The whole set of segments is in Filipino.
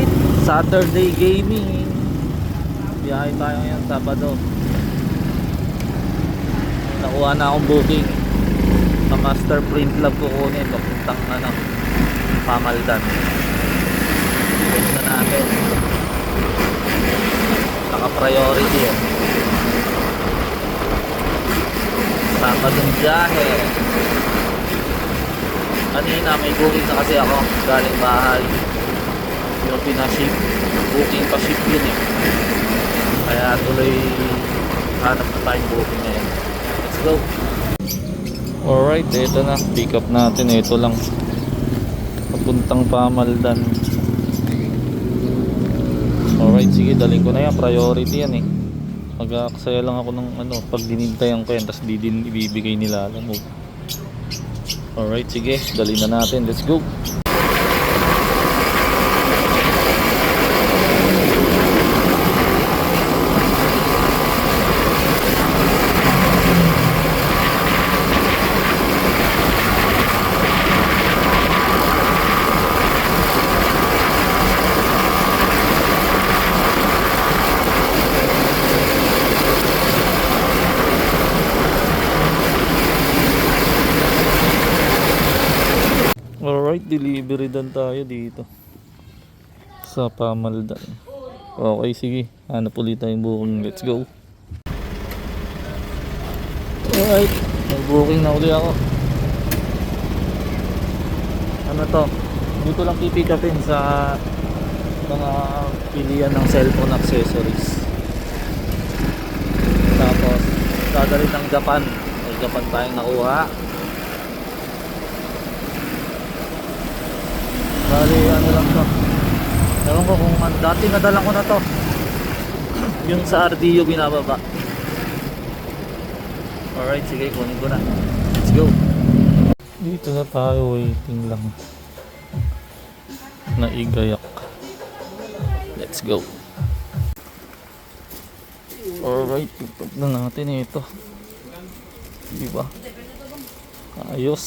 Alright, Saturday gaming. Biyahe tayo ngayon, Sabado. Nakuha na akong booking sa Master Print Lab kukunin. Papuntang Pamaldan. Pwede na natin. Naka-priority eh. Sabadong biyahe. Kanina may booking na kasi ako galing bahay. Yung pinaship, booking pa ship yun eh. Kaya tuloy hanap na tayong booking ngayon. Let's go. Alright, ito na, pick up natin. Ito lang, papuntang Pamaldan. Alright, sige, daling ko na yan. Priority yan eh. Mag-aaksaya lang ako ng pag dinintayan ko yan, tapos di din ibibigay nila, alam mo. Alright, sige, dali na natin. Let's go. Alright, delivery dan tayo dito sa Pamaldan. Okay, sige, hanap ulit tayong booking. Let's go. Alright, may booking na ulit ako. Ano to? Hindi ko lang pipick upin sa mga pilihan ng cellphone accessories. Tapos dadalhin ng Japan. May Japan tayong nakuha. Bali, ano lang to. Ewan ko kung dati nadalang ko na to. Yung sa RDO binababa. Alright, sige, kunin ko na. Let's go. Dito na tayo, waiting lang. Naigayak. Let's go. Alright, pick up na natin ito. Diba? Ayos.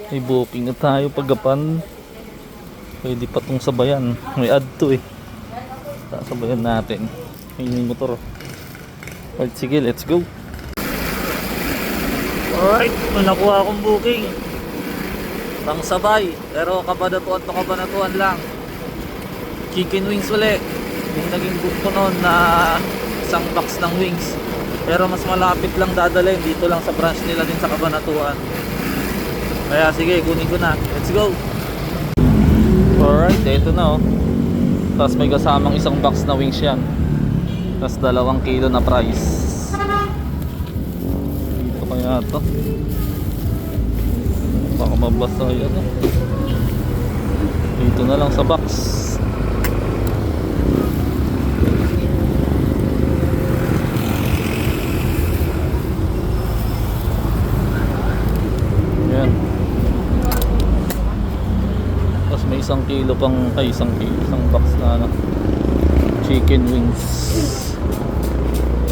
May booking na tayo paggapan. Pwede pa tong sabayan. May add to eh. Sasabayan natin. Ayun yung motor. Alright, sige, let's go. Alright, may nakuha akong booking. Pang sabay. Pero kabanatuan lang. Chicken wings ulit. Yung naging book ko noon na isang box ng wings. Pero mas malapit lang dadalhin. Dito lang sa branch nila din sa Kabanatuan. Kaya sige, kunin ko na. Let's go. Alright, ito na oh. Tapos may kasamang isang box na wings yan. Tapos 2 kilo na price. Dito kaya ito. Baka mabasa yan oh. Dito na lang sa box. Yan. May 1 kilo pang, isang box na chicken wings.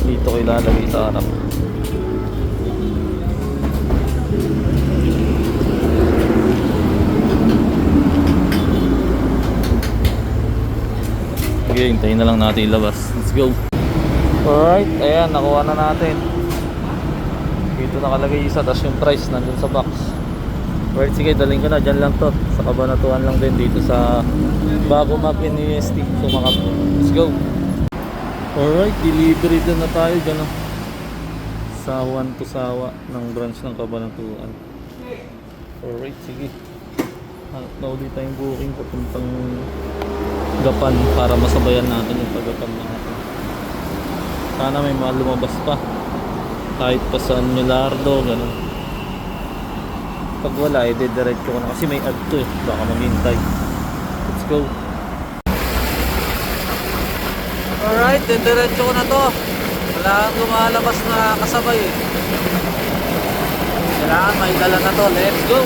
Dito ko ilalagay sa harap. Okay, hintayin na lang natin ilabas. Let's go. Alright, ayan, nakuha na natin. Dito nakalagay isa, tapos yung price nandun sa box. Alright, sige, daling ko na. Dyan lang to. Sa Kabanatuan lang din dito sa Bago Map NEST. Sumakap. Let's go. Alright, delivery din na tayo dyan sa Juan Tusawa ng branch ng Kabanatuan. Alright, sige. Hanap na ulit tayong booking papuntang Gapan para masabayan natin yung paggapan natin. Sana may mga lumabas pa. Kahit pa sa Milardo, gano'n. Pag wala, diretso ko na kasi may add to eh. Baka maghintay. Let's go. Alright, diretso ko na to. Wala kang lumalabas na kasabay eh. Kailangan may dala na to. Let's go.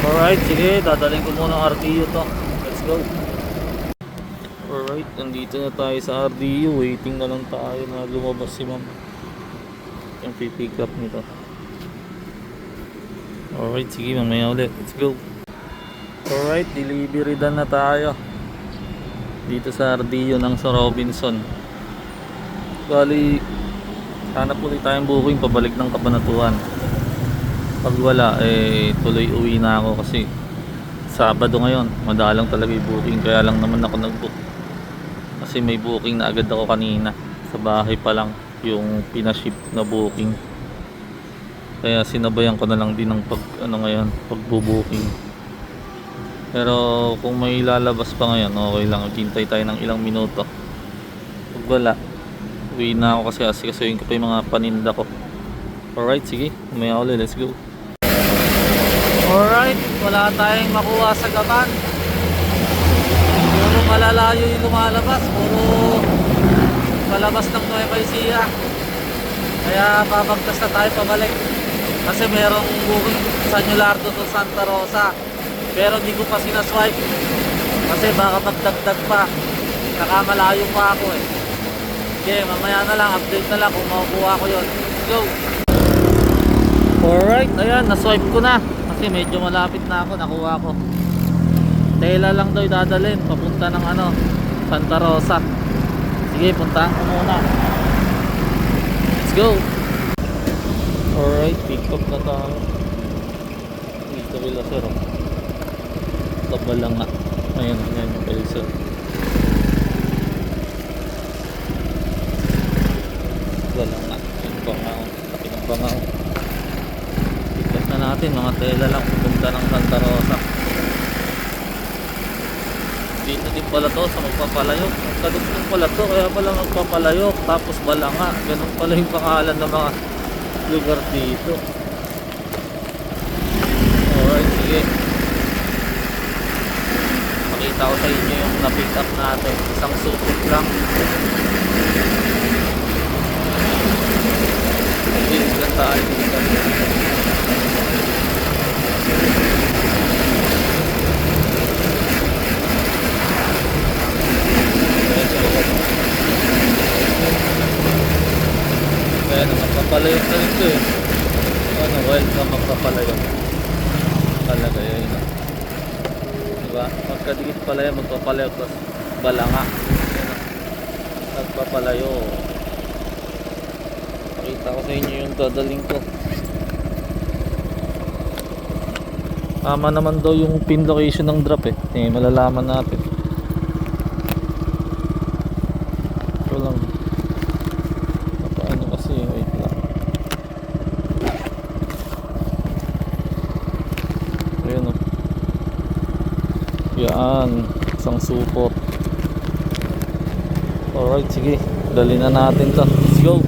Alright, sige, dadalhin ko muna ang RTU to. Let's go. Alright, nandito na tayo sa RDU. Waiting na lang tayo na lumabas si ma'am. Yung pipick up nito. Alright, sige, mamaya ulit. Let's go. Alright, delivery done na tayo. Dito sa RDU ng sa Robinson. Bali, hanap ulit tayong booking pabalik ng Kabanatuan. Pag wala, tuloy uwi na ako kasi Sabado ngayon. Madalang talaga yung booking. Kaya lang naman ako nag-book. Kasi may booking na agad ako kanina. Sa bahay pa lang yung pinaship na booking. Kaya sinabayan ko na lang din ng pagbo-booking. Pero kung may lalabas pa ngayon, okay lang. Hintay tayo ng ilang minuto. Pag wala, uwi na ako kasi asikasuhin ko pa yung mga paninda ko. Alright, sige. Umaya ulit. Let's go. Alright, wala tayong makuha sa gaban. Puro malalayo yung lumalabas. Puro palabas ng Nueva Ecija. Kaya babagtas na tayo pabalik. Kasi merong booking sa Añolardo to Santa Rosa. Pero di ko pa sinaswipe. Kasi baka magdagdag pa. Nakamalayo pa ako eh. Okay, mamaya na lang. Update na lang kung makukuha ko yun. Let's go. Alright, ayan. Naswipe ko na. Kasi medyo malapit na ako. Nakuha ko. Tela lang daw dadalhin. Papunta ng Santa Rosa. Sige, puntahan ko muna. Let's go. Alright, pick up na tayo. Dito bila sir. Tabal lang nga. Ayan yung peso. Tabal lang nga. Yung bangaw. Laki ng bangaw. Pick up na natin. Mga tela lang. Pupunta ng Santa Rosa. Dito din pala to sa magpapalayok. Kadugtong pala to. Kaya pala magpapalayok. Tapos balanga. Ganun pala yung pangalan ng mga lugar dito. Alright, sige. Pakita ko sa inyo yung na-pick up natin. Isang supot lang. Sige, lang tayo dito. Kaya na magpapalayok na rin ito eh. Welcome magpapalayok. Talaga yun. Diba? Magkadikit pala yan magpapalayok. Tapos balanga. Magpapalayok. Pakita ko sa inyo yung dadaling ko. Tama naman daw yung pin location ng drop eh. Malalaman natin. Ito lang. Wait lang. Ayan o. Yan. Isang supot. Alright, sige. Dali na natin to. Let's go.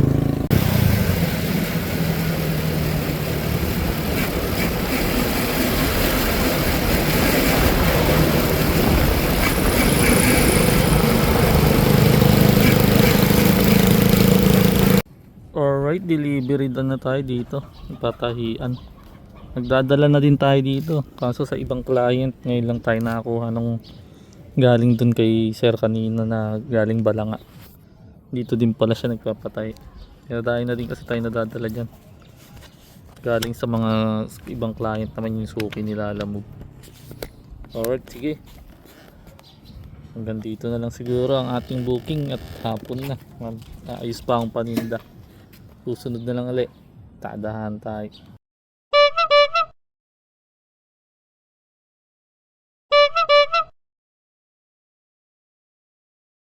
Alright, delivery na tayo dito. Patahian. Nagdadala na din tayo dito. Kaso sa ibang client, ngayon lang tayo nakakuha nung galing dun kay sir kanina na galing Balanga. Dito din pala siya nagpapatay. Kaya dahil na din kasi tayo nadadala dyan. Galing sa mga ibang client naman yung suki nila Alamove. Alright, sige. Hanggang dito na lang siguro ang ating booking at hapon na. Ayos pa ang paninda. Susunod na lang ulit. Tadahan tayo.